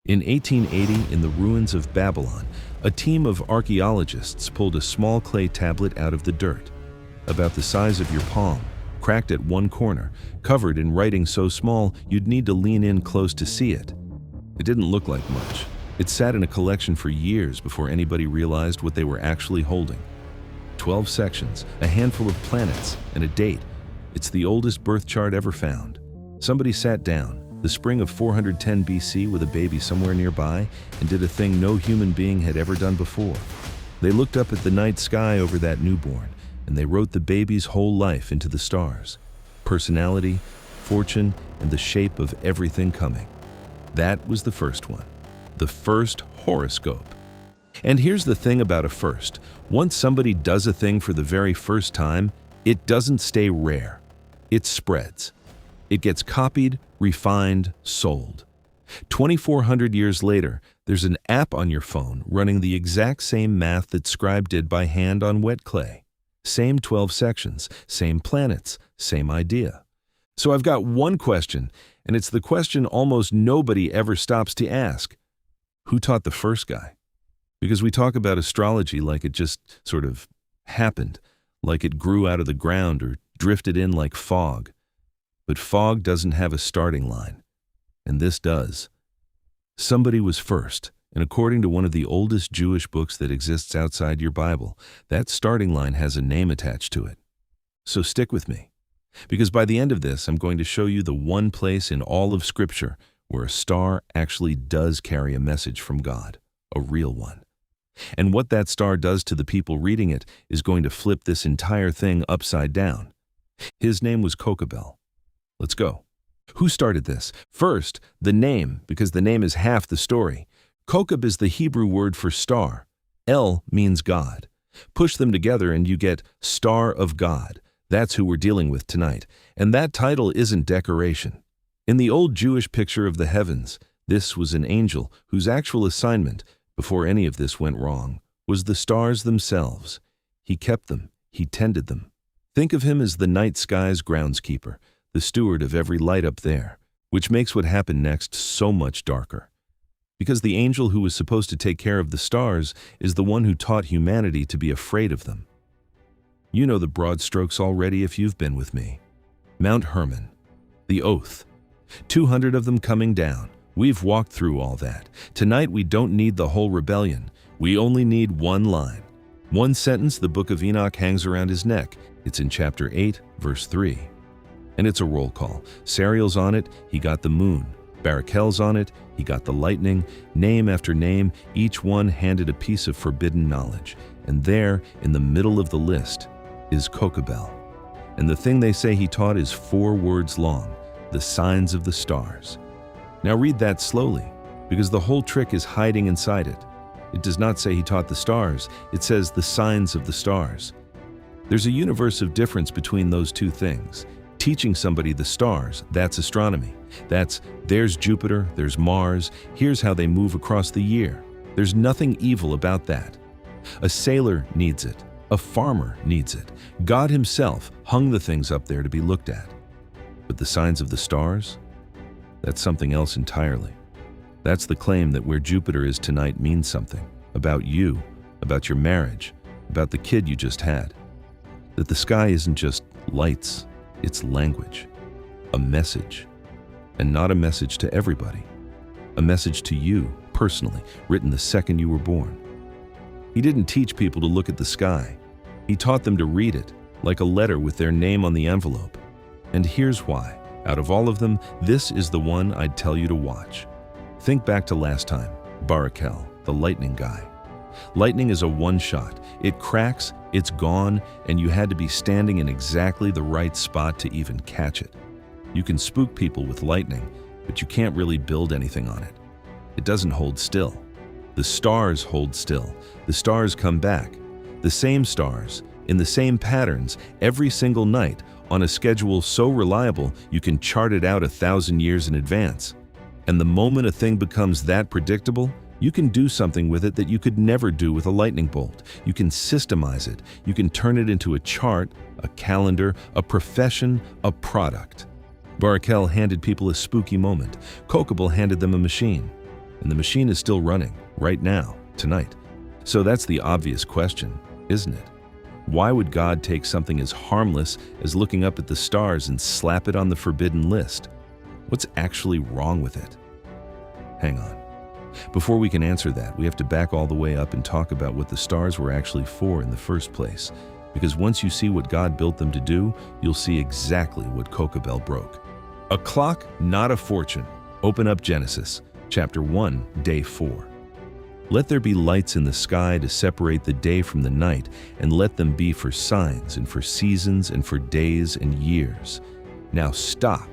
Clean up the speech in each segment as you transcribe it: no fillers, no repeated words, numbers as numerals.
In 1880, in the ruins of Babylon, a team of archaeologists pulled a small clay tablet out of the dirt, about the size of your palm, cracked at one corner, covered in writing so small you'd need to lean in close to see it. It didn't look like much. It sat in a collection for years before anybody realized what they were actually holding. 12 sections, a handful of planets, and a date. It's the oldest birth chart ever found. Somebody sat down, the spring of 410 BC, with a baby somewhere nearby, and did a thing no human being had ever done before. They looked up at the night sky over that newborn, and they wrote the baby's whole life into the stars. Personality, fortune, and the shape of everything coming. That was the first one. The first horoscope. And here's the thing about a first. Once somebody does a thing for the very first time, it doesn't stay rare. It spreads. It gets copied, refined, sold. 2,400 years later, there's an app on your phone running the exact same math that Scribe did by hand on wet clay. Same 12 sections, same planets, same idea. So I've got one question, and it's the question almost nobody ever stops to ask. Who taught the first guy? Because we talk about astrology like it just sort of happened, like it grew out of the ground or drifted in like fog. But fog doesn't have a starting line, and this does. Somebody was first, and according to one of the oldest Jewish books that exists outside your Bible, that starting line has a name attached to it. So stick with me, because by the end of this, I'm going to show you the one place in all of Scripture where a star actually does carry a message from God, a real one. And what that star does to the people reading it is going to flip this entire thing upside down. His name was Kokabel. Let's go. Who started this? First, the name, because the name is half the story. Kokab is the Hebrew word for star. El means God. Push them together and you get Star of God. That's who we're dealing with tonight. And that title isn't decoration. In the old Jewish picture of the heavens, this was an angel whose actual assignment, before any of this went wrong, was the stars themselves. He kept them. He tended them. Think of him as the night sky's groundskeeper, the steward of every light up there, which makes what happened next so much darker. Because the angel who was supposed to take care of the stars is the one who taught humanity to be afraid of them. You know the broad strokes already if you've been with me. Mount Hermon, the oath, 200 of them coming down. We've walked through all that. Tonight we don't need the whole rebellion. We only need one line. One sentence the book of Enoch hangs around his neck. It's in chapter 8, verse 3. And it's a roll call. Sariel's on it, he got the moon. Baraqel's on it, he got the lightning. Name after name, each one handed a piece of forbidden knowledge. And there, in the middle of the list, is Kokabel. And the thing they say he taught is 4 words long, the signs of the stars. Now read that slowly, because the whole trick is hiding inside it. It does not say he taught the stars, it says the signs of the stars. There's a universe of difference between those two things. Teaching somebody the stars, that's astronomy. There's Jupiter, there's Mars, here's how they move across the year. There's nothing evil about that. A sailor needs it. A farmer needs it. God himself hung the things up there to be looked at. But the signs of the stars? That's something else entirely. That's the claim that where Jupiter is tonight means something. About you, about your marriage, about the kid you just had. That the sky isn't just lights, it's language. A message. And not a message to everybody. A message to you, personally, written the second you were born. He didn't teach people to look at the sky. He taught them to read it, like a letter with their name on the envelope. And here's why. Out of all of them, this is the one I'd tell you to watch. Think back to last time, Baraqel, the lightning guy. Lightning is a one-shot. It cracks, it's gone, and you had to be standing in exactly the right spot to even catch it. You can spook people with lightning, but you can't really build anything on it. It doesn't hold still. The stars hold still. The stars come back. The same stars, in the same patterns, every single night, on a schedule so reliable you can chart it out 1,000 years in advance. And the moment a thing becomes that predictable, you can do something with it that you could never do with a lightning bolt. You can systemize it. You can turn it into a chart, a calendar, a profession, a product. Baraqel handed people a spooky moment. Kokabel handed them a machine. And the machine is still running, right now, tonight. So that's the obvious question, isn't it? Why would God take something as harmless as looking up at the stars and slap it on the forbidden list? What's actually wrong with it? Hang on. Before we can answer that, we have to back all the way up and talk about what the stars were actually for in the first place. Because once you see what God built them to do, you'll see exactly what Kokabel broke. A clock, not a fortune. Open up Genesis, chapter 1, day 4. Let there be lights in the sky to separate the day from the night, and let them be for signs and for seasons and for days and years. Now stop,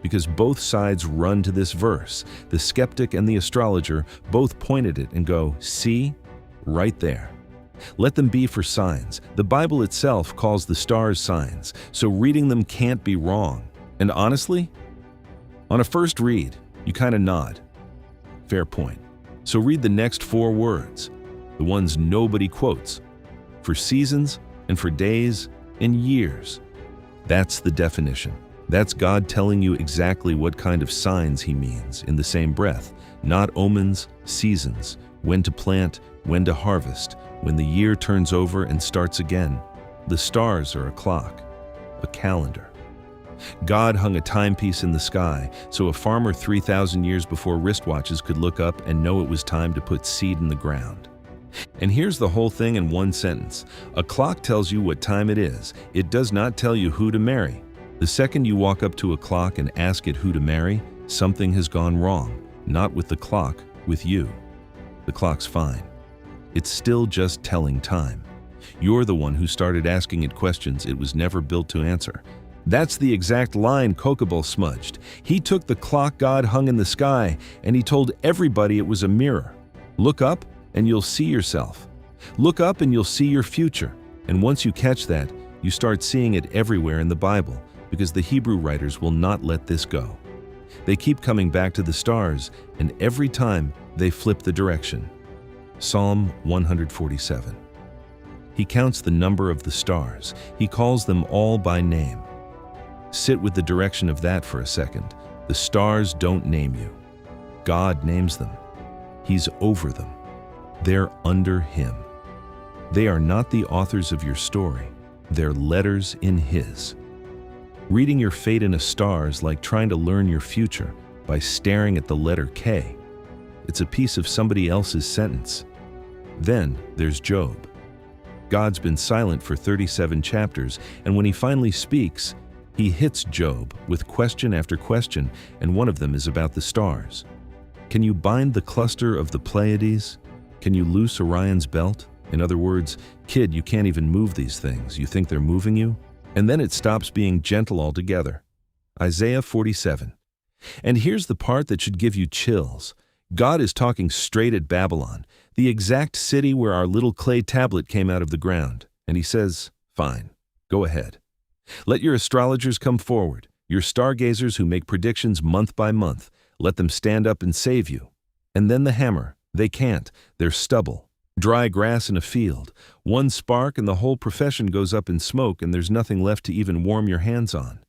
because both sides run to this verse. The skeptic and the astrologer both point at it and go, see, right there. Let them be for signs. The Bible itself calls the stars signs, so reading them can't be wrong. And honestly, on a first read, you kind of nod. Fair point. So read the next 4 words, the ones nobody quotes, for seasons and for days and years. That's the definition. That's God telling you exactly what kind of signs he means in the same breath, not omens, seasons, when to plant, when to harvest, when the year turns over and starts again. The stars are a clock, a calendar. God hung a timepiece in the sky so a farmer 3,000 years before wristwatches could look up and know it was time to put seed in the ground. And here's the whole thing in one sentence. A clock tells you what time it is. It does not tell you who to marry. The second you walk up to a clock and ask it who to marry, something has gone wrong. Not with the clock, with you. The clock's fine. It's still just telling time. You're the one who started asking it questions it was never built to answer. That's the exact line Kokabel smudged. He took the clock God hung in the sky and he told everybody it was a mirror. Look up and you'll see yourself. Look up and you'll see your future. And once you catch that, you start seeing it everywhere in the Bible, because the Hebrew writers will not let this go. They keep coming back to the stars, and every time they flip the direction. Psalm 147. He counts the number of the stars. He calls them all by name. Sit with the direction of that for a second. The stars don't name you. God names them. He's over them. They're under him. They are not the authors of your story. They're letters in his. Reading your fate in a star is like trying to learn your future by staring at the letter K. It's a piece of somebody else's sentence. Then there's Job. God's been silent for 37 chapters, and when he finally speaks, he hits Job with question after question, and one of them is about the stars. Can you bind the cluster of the Pleiades? Can you loose Orion's belt? In other words, kid, you can't even move these things. You think they're moving you? And then it stops being gentle altogether. Isaiah 47. And here's the part that should give you chills. God is talking straight at Babylon, the exact city where our little clay tablet came out of the ground. And he says, fine, go ahead. Let your astrologers come forward, your stargazers who make predictions month by month. Let them stand up and save you. And then the hammer. They can't. They're stubble. Dry grass in a field. One spark and the whole profession goes up in smoke, and there's nothing left to even warm your hands on.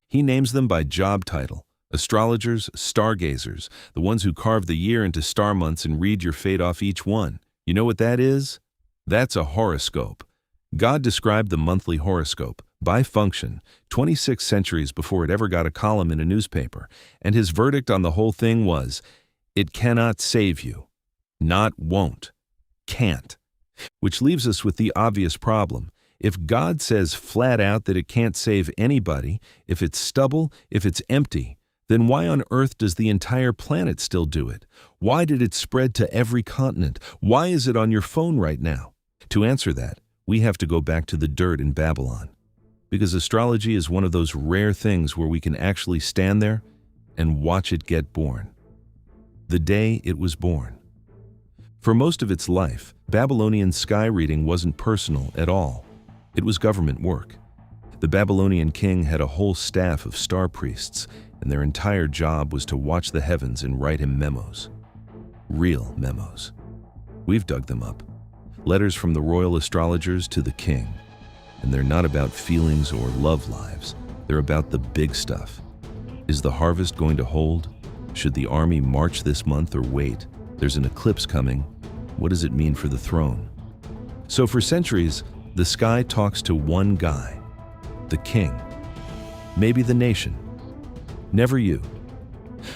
He names them by job title. Astrologers, stargazers, the ones who carve the year into star months and read your fate off each one. You know what that is? That's a horoscope. God described the monthly horoscope, by function, 26 centuries before it ever got a column in a newspaper, and his verdict on the whole thing was, it cannot save you. Not won't. Can't. Which leaves us with the obvious problem. If God says flat out that it can't save anybody, if it's stubble, if it's empty, then why on earth does the entire planet still do it? Why did it spread to every continent? Why is it on your phone right now? To answer that, we have to go back to the dirt in Babylon. Because astrology is one of those rare things where we can actually stand there and watch it get born. The day it was born. For most of its life, Babylonian sky reading wasn't personal at all. It was government work. The Babylonian king had a whole staff of star priests, and their entire job was to watch the heavens and write him memos. Real memos. We've dug them up. Letters from the royal astrologers to the king. And they're not about feelings or love lives. They're about the big stuff. Is the harvest going to hold? Should the army march this month or wait? There's an eclipse coming. What does it mean for the throne? So for centuries, the sky talks to one guy, the king. Maybe the nation. Never you.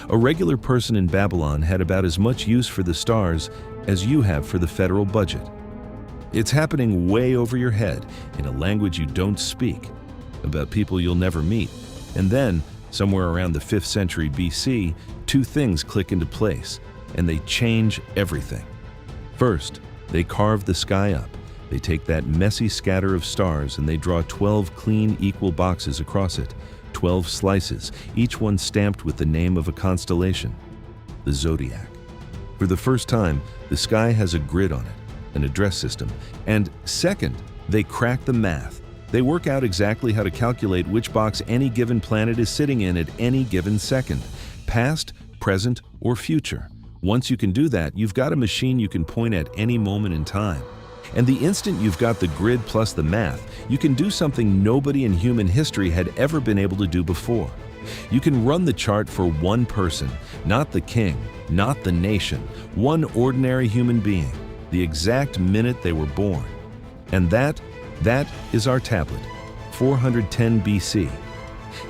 A regular person in Babylon had about as much use for the stars as you have for the federal budget. It's happening way over your head in a language you don't speak, about people you'll never meet. And then, somewhere around the 5th century BC, two things click into place, and they change everything. First, they carve the sky up. They take that messy scatter of stars and they draw 12 clean, equal boxes across it, 12 slices, each one stamped with the name of a constellation, the Zodiac. For the first time, the sky has a grid on it, an address system. And second, they crack the math. They work out exactly how to calculate which box any given planet is sitting in at any given second, past, present, or future. Once you can do that, you've got a machine you can point at any moment in time. And the instant you've got the grid plus the math, you can do something nobody in human history had ever been able to do before. You can run the chart for one person, not the king, not the nation, one ordinary human being, the exact minute they were born. And that is our tablet, 410 BC.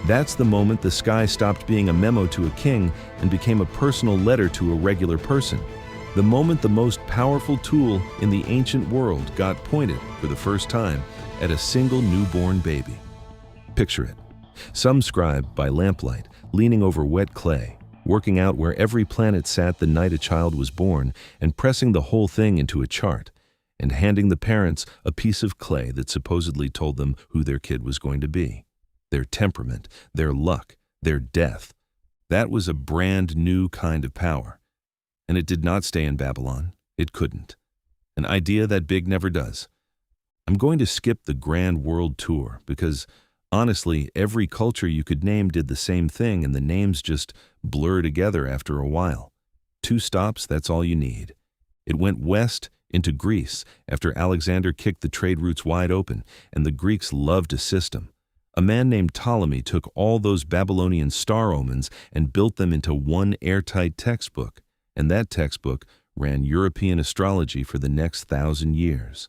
That's the moment the sky stopped being a memo to a king and became a personal letter to a regular person. The moment the most powerful tool in the ancient world got pointed for the first time at a single newborn baby. Picture it. Some scribe by lamplight, leaning over wet clay, working out where every planet sat the night a child was born and pressing the whole thing into a chart, and handing the parents a piece of clay that supposedly told them who their kid was going to be, their temperament, their luck, their death. That was a brand new kind of power. And it did not stay in Babylon. It couldn't. An idea that big never does. I'm going to skip the grand world tour because, honestly, every culture you could name did the same thing and the names just blur together after a while. 2 stops, that's all you need. It went west into Greece after Alexander kicked the trade routes wide open, and the Greeks loved a system. A man named Ptolemy took all those Babylonian star omens and built them into one airtight textbook. And that textbook ran European astrology for the next 1,000 years.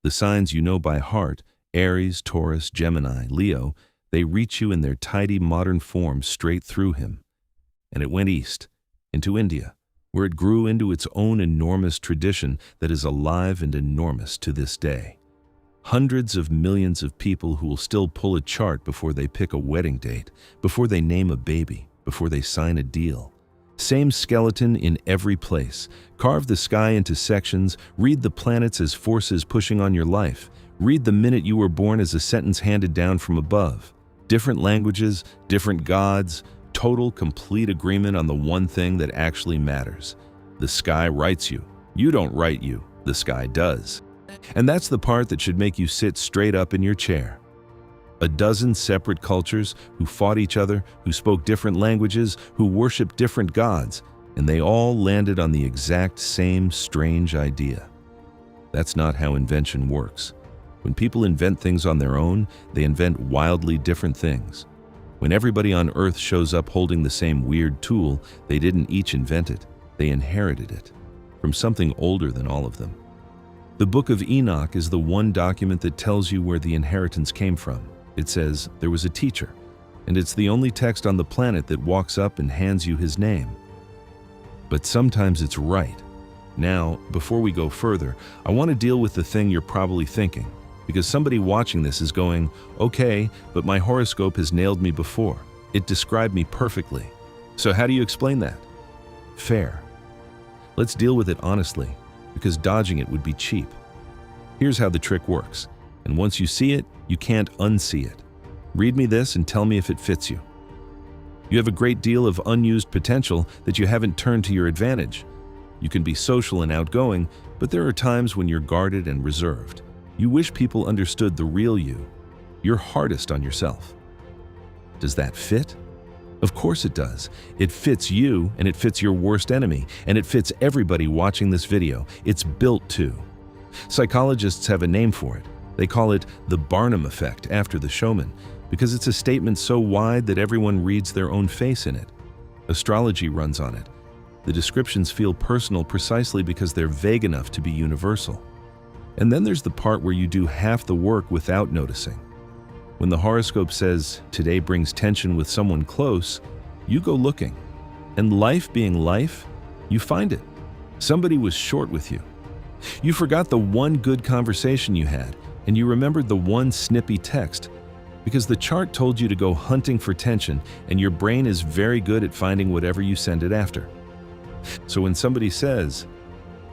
The signs you know by heart, Aries, Taurus, Gemini, Leo, they reach you in their tidy modern form straight through him. And it went east, into India, where it grew into its own enormous tradition that is alive and enormous to this day. Hundreds of millions of people who will still pull a chart before they pick a wedding date, before they name a baby, before they sign a deal. Same skeleton in every place. Carve the sky into sections. Read the planets as forces pushing on your life. Read the minute you were born as a sentence handed down from above. Different languages, different gods, total, complete agreement on the one thing that actually matters. The sky writes you. You don't write you. The sky does. And that's the part that should make you sit straight up in your chair. A dozen separate cultures who fought each other, who spoke different languages, who worshiped different gods, and they all landed on the exact same strange idea. That's not how invention works. When people invent things on their own, they invent wildly different things. When everybody on Earth shows up holding the same weird tool, they didn't each invent it, they inherited it from something older than all of them. The Book of Enoch is the one document that tells you where the inheritance came from. It says, there was a teacher, and it's the only text on the planet that walks up and hands you his name. But sometimes it's right. Now, before we go further, I want to deal with the thing you're probably thinking, because somebody watching this is going, okay, but my horoscope has nailed me before. It described me perfectly. So how do you explain that? Fair. Let's deal with it honestly, because dodging it would be cheap. Here's how the trick works. And once you see it, you can't unsee it. Read me this and tell me if it fits you. You have a great deal of unused potential that you haven't turned to your advantage. You can be social and outgoing, but there are times when you're guarded and reserved. You wish people understood the real you. You're hardest on yourself. Does that fit? Of course it does. It fits you, and it fits your worst enemy, and it fits everybody watching this video. It's built to. Psychologists have a name for it. They call it the Barnum effect after the showman, because it's a statement so wide that everyone reads their own face in it. Astrology runs on it. The descriptions feel personal precisely because they're vague enough to be universal. And then there's the part where you do half the work without noticing. When the horoscope says, today brings tension with someone close, you go looking. And life being life, you find it. Somebody was short with you. You forgot the one good conversation you had, and you remembered the one snippy text, because the chart told you to go hunting for tension, and your brain is very good at finding whatever you send it after. So when somebody says,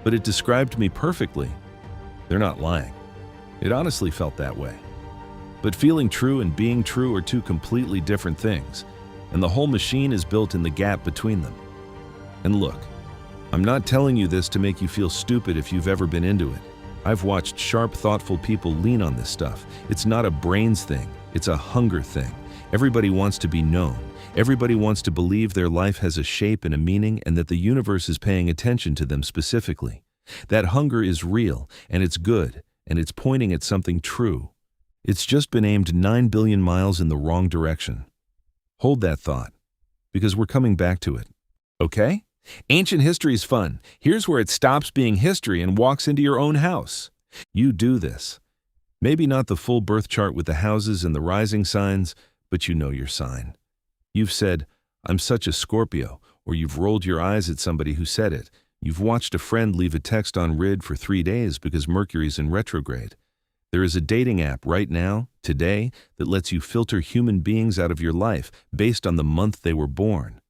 but it described me perfectly, they're not lying. It honestly felt that way. But feeling true and being true are two completely different things, and the whole machine is built in the gap between them. And look, I'm not telling you this to make you feel stupid if you've ever been into it. I've watched sharp, thoughtful people lean on this stuff. It's not a brains thing, it's a hunger thing. Everybody wants to be known. Everybody wants to believe their life has a shape and a meaning and that the universe is paying attention to them specifically. That hunger is real, and it's good, and it's pointing at something true. It's just been aimed 9 billion miles in the wrong direction. Hold that thought, because we're coming back to it. Okay? Ancient history is fun. Here's where it stops being history and walks into your own house. You do this. Maybe not the full birth chart with the houses and the rising signs, but you know your sign. You've said, I'm such a Scorpio, or you've rolled your eyes at somebody who said it. You've watched a friend leave a text on read for 3 days because Mercury's in retrograde. There is a dating app right now, today, that lets you filter human beings out of your life based on the month they were born.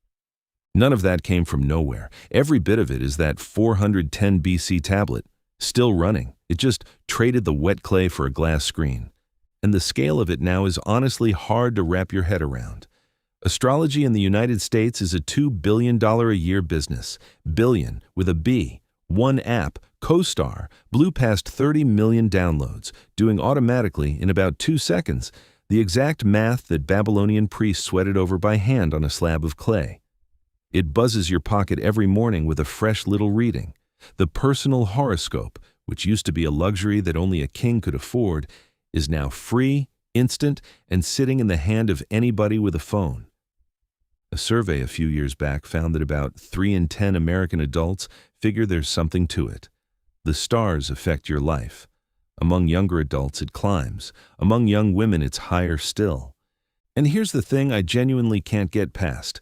None of that came from nowhere. Every bit of it is that 410 BC tablet, still running. It just traded the wet clay for a glass screen. And the scale of it now is honestly hard to wrap your head around. Astrology in the United States is a $2 billion a year business. Billion with a B. One app, CoStar, blew past 30 million downloads, doing automatically, in about 2 seconds, the exact math that Babylonian priests sweated over by hand on a slab of clay. It buzzes your pocket every morning with a fresh little reading. The personal horoscope, which used to be a luxury that only a king could afford, is now free, instant, and sitting in the hand of anybody with a phone. A survey a few years back found that about 3 in 10 American adults figure there's something to it. The stars affect your life. Among younger adults, it climbs. Among young women, it's higher still. And here's the thing I genuinely can't get past.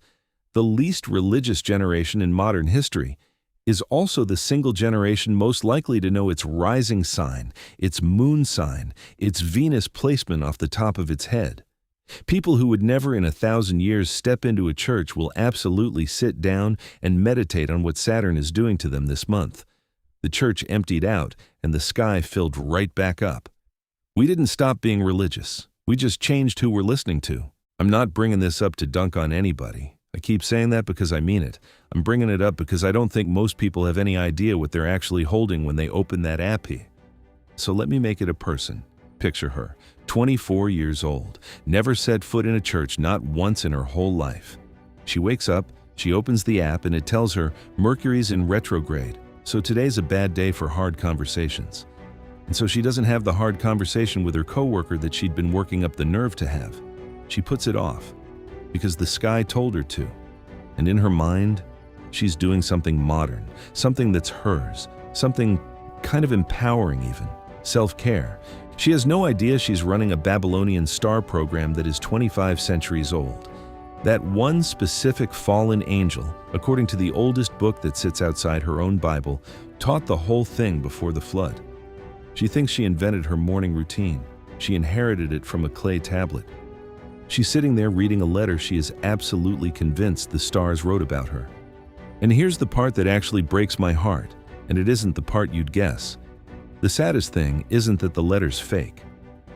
The least religious generation in modern history is also the single generation most likely to know its rising sign, its moon sign, its Venus placement off the top of its head. People who would never in 1,000 years step into a church will absolutely sit down and meditate on what Saturn is doing to them this month. The church emptied out, and the sky filled right back up. We didn't stop being religious. We just changed who we're listening to. I'm not bringing this up to dunk on anybody. I keep saying that because I mean it. I'm bringing it up because I don't think most people have any idea what they're actually holding when they open that app here. So let me make it a person. Picture her, 24 years old, never set foot in a church, not once in her whole life. She wakes up, she opens the app, and it tells her Mercury's in retrograde, so today's a bad day for hard conversations. And so she doesn't have the hard conversation with her coworker that she'd been working up the nerve to have. She puts it off, because the sky told her to. And in her mind, she's doing something modern, something that's hers, something kind of empowering even, self-care. She has no idea she's running a Babylonian star program that is 25 centuries old. That one specific fallen angel, according to the oldest book that sits outside her own Bible, taught the whole thing before the flood. She thinks she invented her morning routine. She inherited it from a clay tablet. She's sitting there reading a letter she is absolutely convinced the stars wrote about her. And here's the part that actually breaks my heart, and it isn't the part you'd guess. The saddest thing isn't that the letter's fake.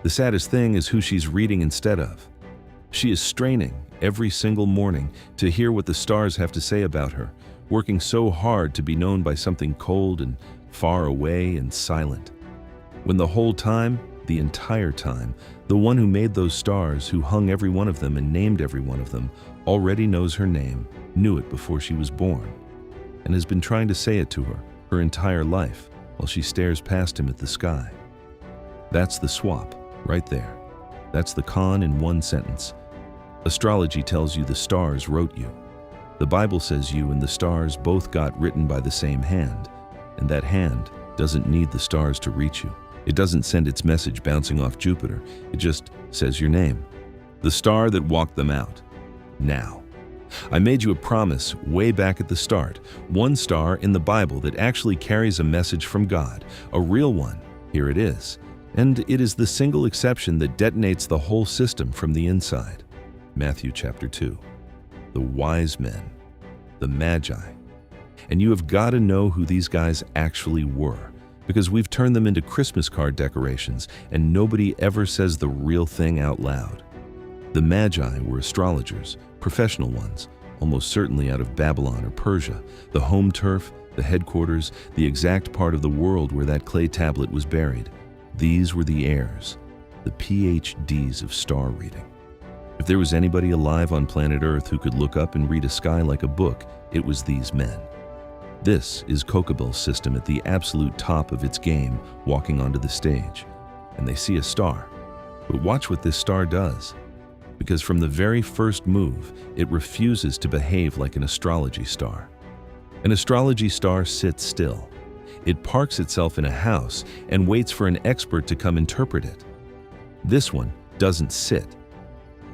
The saddest thing is who she's reading instead of. She is straining every single morning to hear what the stars have to say about her, working so hard to be known by something cold and far away and silent. When the whole time, the entire time, the one who made those stars, who hung every one of them and named every one of them, already knows her name, knew it before she was born, and has been trying to say it to her entire life, while she stares past him at the sky. That's the swap, right there. That's the con in one sentence. Astrology tells you the stars wrote you. The Bible says you and the stars both got written by the same hand, and that hand doesn't need the stars to reach you. It doesn't send its message bouncing off Jupiter. It just says your name. The star that walked them out. Now. I made you a promise way back at the start. One star in the Bible that actually carries a message from God. A real one. Here it is. And it is the single exception that detonates the whole system from the inside. Matthew chapter 2. The wise men. The Magi. And you have got to know who these guys actually were, because we've turned them into Christmas card decorations and nobody ever says the real thing out loud. The Magi were astrologers, professional ones, almost certainly out of Babylon or Persia, the home turf, the headquarters, the exact part of the world where that clay tablet was buried. These were the heirs, the PhDs of star reading. If there was anybody alive on planet Earth who could look up and read a sky like a book, it was these men. This is Kokabel's system at the absolute top of its game, walking onto the stage. And they see a star. But watch what this star does. Because from the very first move, it refuses to behave like an astrology star. An astrology star sits still. It parks itself in a house and waits for an expert to come interpret it. This one doesn't sit.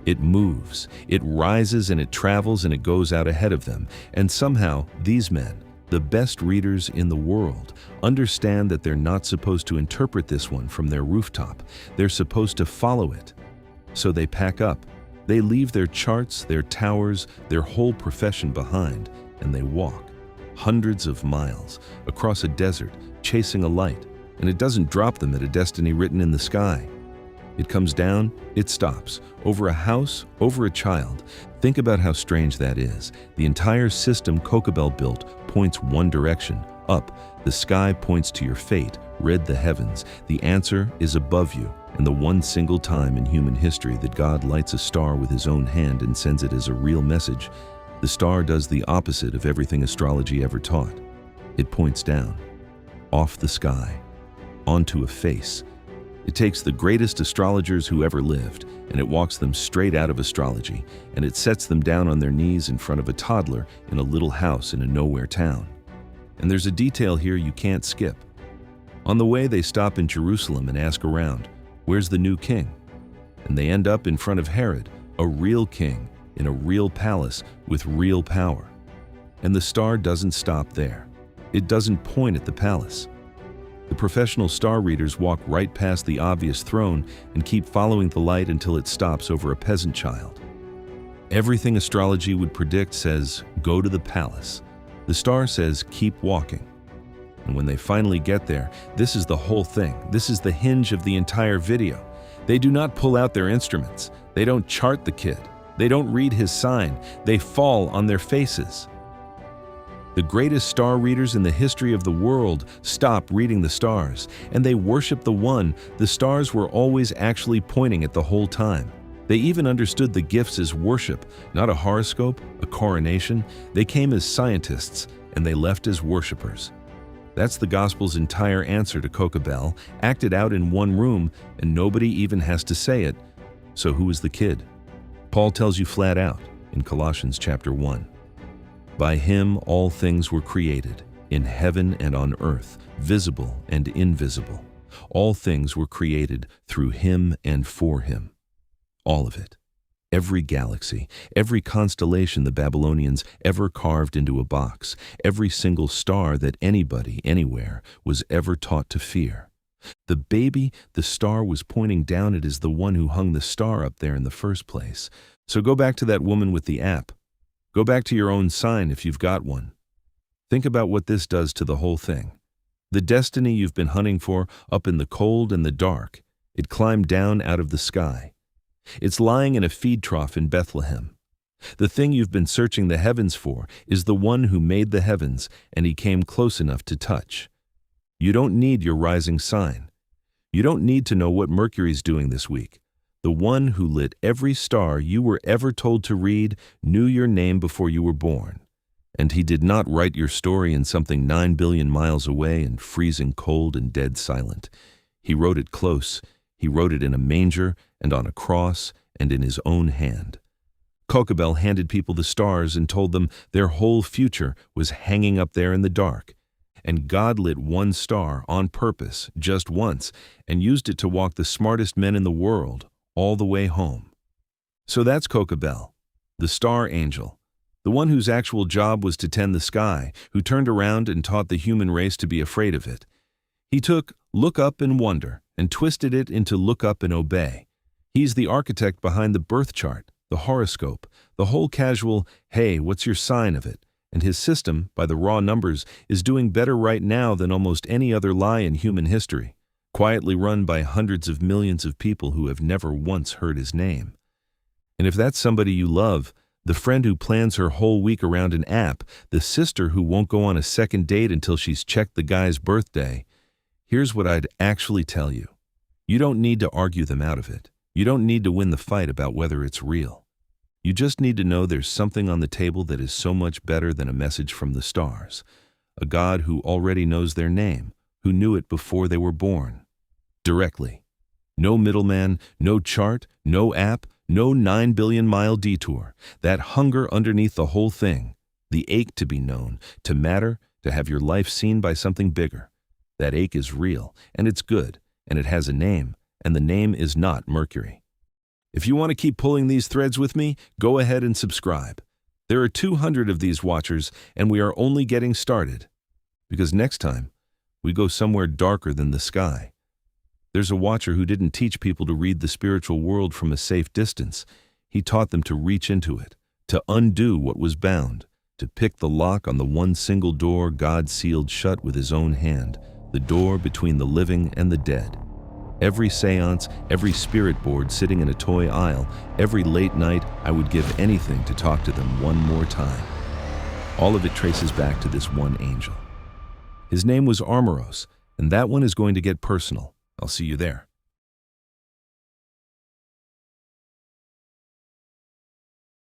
It moves, it rises, and it travels, and it goes out ahead of them. And somehow, these men, the best readers in the world, understand that they're not supposed to interpret this one from their rooftop. They're supposed to follow it. So they pack up. They leave their charts, their towers, their whole profession behind, and they walk hundreds of miles across a desert, chasing a light. And it doesn't drop them at a destiny written in the sky. It comes down, it stops, over a house, over a child. Think about how strange that is. The entire system Kokabel built points one direction, up. The sky points to your fate, read the heavens. The answer is above you, and the one single time in human history that God lights a star with his own hand and sends it as a real message, the star does the opposite of everything astrology ever taught. It points down, off the sky, onto a face. It takes the greatest astrologers who ever lived, and it walks them straight out of astrology, and it sets them down on their knees in front of a toddler in a little house in a nowhere town. And there's a detail here you can't skip. On the way, they stop in Jerusalem and ask around, "Where's the new king?" And they end up in front of Herod, a real king, in a real palace with real power. And the star doesn't stop there. It doesn't point at the palace. The professional star readers walk right past the obvious throne and keep following the light until it stops over a peasant child. Everything astrology would predict says, go to the palace. The star says, keep walking. And when they finally get there, this is the whole thing. This is the hinge of the entire video. They do not pull out their instruments. They don't chart the kid. They don't read his sign. They fall on their faces. The greatest star readers in the history of the world stop reading the stars, and they worship the one the stars were always actually pointing at the whole time. They even understood the gifts as worship, not a horoscope, a coronation. They came as scientists, and they left as worshipers. That's the gospel's entire answer to Kokabel, acted out in one room, and nobody even has to say it. So who is the kid? Paul tells you flat out in Colossians chapter 1. By him all things were created, in heaven and on earth, visible and invisible. All things were created through him and for him. All of it. Every galaxy, every constellation the Babylonians ever carved into a box, every single star that anybody, anywhere, was ever taught to fear. The baby the star was pointing down at is the one who hung the star up there in the first place. So go back to that woman with the app. Go back to your own sign if you've got one. Think about what this does to the whole thing. The destiny you've been hunting for up in the cold and the dark, it climbed down out of the sky. It's lying in a feed trough in Bethlehem. The thing you've been searching the heavens for is the one who made the heavens, and he came close enough to touch. You don't need your rising sign. You don't need to know what Mercury's doing this week. The one who lit every star you were ever told to read knew your name before you were born. And he did not write your story in something 9 billion miles away and freezing cold and dead silent. He wrote it close. He wrote it in a manger and on a cross and in his own hand. Kokabel handed people the stars and told them their whole future was hanging up there in the dark. And God lit one star on purpose, just once, and used it to walk the smartest men in the world all the way home. So that's Kokabel, the star angel, the one whose actual job was to tend the sky, who turned around and taught the human race to be afraid of it. He took look up and wonder and twisted it into look up and obey. He's the architect behind the birth chart, the horoscope, the whole casual, hey, what's your sign of it? And his system, by the raw numbers, is doing better right now than almost any other lie in human history, quietly run by hundreds of millions of people who have never once heard his name. And if that's somebody you love, the friend who plans her whole week around an app, the sister who won't go on a second date until she's checked the guy's birthday, here's what I'd actually tell you. You don't need to argue them out of it. You don't need to win the fight about whether it's real. You just need to know there's something on the table that is so much better than a message from the stars. A God who already knows their name, who knew it before they were born. Directly. No middleman, no chart, no app, no 9 billion-mile detour. That hunger underneath the whole thing. The ache to be known, to matter, to have your life seen by something bigger. That ache is real, and it's good, and it has a name, and the name is not Mercury. If you want to keep pulling these threads with me, go ahead and subscribe. There are 200 of these watchers, and we are only getting started. Because next time, we go somewhere darker than the sky. There's a watcher who didn't teach people to read the spiritual world from a safe distance. He taught them to reach into it, to undo what was bound, to pick the lock on the one single door God sealed shut with his own hand, the door between the living and the dead. Every seance, every spirit board sitting in a toy aisle, every late night, I would give anything to talk to them one more time. All of it traces back to this one angel. His name was Armoros, and that one is going to get personal. I'll see you there.